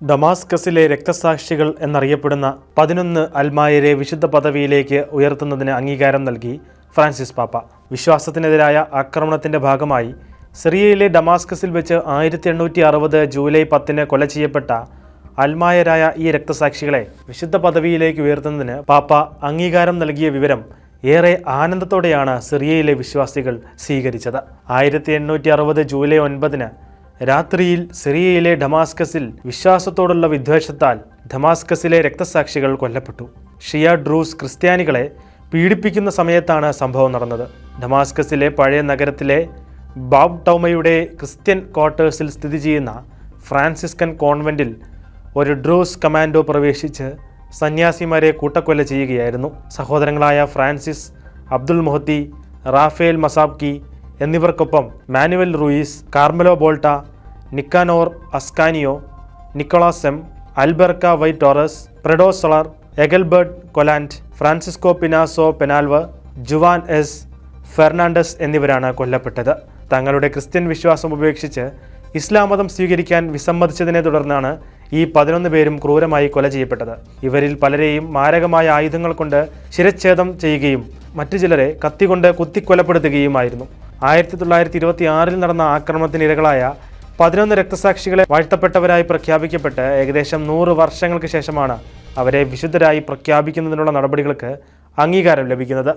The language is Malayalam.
ഡമാസ്കസിലെ രക്തസാക്ഷികൾ എന്നറിയപ്പെടുന്ന 11 അൽമായരെ വിശുദ്ധ പദവിയിലേക്ക് ഉയർത്തുന്നതിന് അംഗീകാരം നൽകി ഫ്രാൻസിസ് പാപ്പ. വിശ്വാസത്തിനെതിരായ ആക്രമണത്തിന്റെ ഭാഗമായി സിറിയയിലെ ഡമാസ്കസിൽ വെച്ച് 1860 ജൂലൈ 10 കൊല ചെയ്യപ്പെട്ട അൽമായരായ ഈ രക്തസാക്ഷികളെ വിശുദ്ധ പദവിയിലേക്ക് ഉയർത്തുന്നതിന് പാപ്പ അംഗീകാരം നൽകിയ വിവരം ഏറെ ആനന്ദത്തോടെയാണ് സിറിയയിലെ വിശ്വാസികൾ സ്വീകരിച്ചത്. 1860 ജൂലൈ 9 രാത്രിയിൽ സിറിയയിലെ ഡമാസ്കസിൽ വിശ്വാസത്തോടുള്ള വിദ്വേഷത്താൽ ഡമാസ്കസിലെ രക്തസാക്ഷികൾ കൊല്ലപ്പെട്ടു. ഷിയ ഡ്രൂസ് ക്രിസ്ത്യാനികളെ പീഡിപ്പിക്കുന്ന സമയത്താണ് സംഭവം നടന്നത്. ഡമാസ്കസിലെ പഴയ നഗരത്തിലെ ബാബ് ടൗമയുടെ ക്രിസ്ത്യൻ ക്വാർട്ടേഴ്സിൽ സ്ഥിതി ചെയ്യുന്ന ഫ്രാൻസിസ്കൻ കോൺവെന്റിൽ ഒരു ഡ്രൂസ് കമാൻഡോ പ്രവേശിച്ച് സന്യാസിമാരെ കൂട്ടക്കൊല ചെയ്യുകയായിരുന്നു. സഹോദരങ്ങളായ Francis, Abdul Moati, Raphael Massabki എന്നിവർക്കൊപ്പം Manuel Ruiz, Carmelo Bolta, Nicanor Ascanio, Nicolas M, Alberca y Torres, പ്രെഡോ Soler, Engelbert Kolland, Francisco Pinazo Penalver, Juan S Fernandez എന്നിവരാണ് കൊല്ലപ്പെട്ടത്. തങ്ങളുടെ ക്രിസ്ത്യൻ വിശ്വാസം ഉപേക്ഷിച്ച് ഇസ്ലാം മതം സ്വീകരിക്കാൻ വിസമ്മതിച്ചതിനെ തുടർന്നാണ് ഈ 11 പേരും ക്രൂരമായി കൊല ചെയ്യപ്പെട്ടത്. ഇവരിൽ പലരെയും മാരകമായ ആയുധങ്ങൾ കൊണ്ട് ശിരച്ഛേദം ചെയ്യുകയും മറ്റു ചിലരെ കത്തികൊണ്ട് കുത്തിക്കൊലപ്പെടുത്തുകയുമായിരുന്നു. 1926 നടന്ന ആക്രമണത്തിനിരകളായ 11 രക്തസാക്ഷികളെ വാഴ്ത്തപ്പെട്ടവരായി പ്രഖ്യാപിക്കപ്പെട്ട് ഏകദേശം 100 വർഷങ്ങൾക്ക് ശേഷമാണ് അവരെ വിശുദ്ധരായി പ്രഖ്യാപിക്കുന്നതിനുള്ള നടപടികൾക്ക് അംഗീകാരം ലഭിക്കുന്നത്.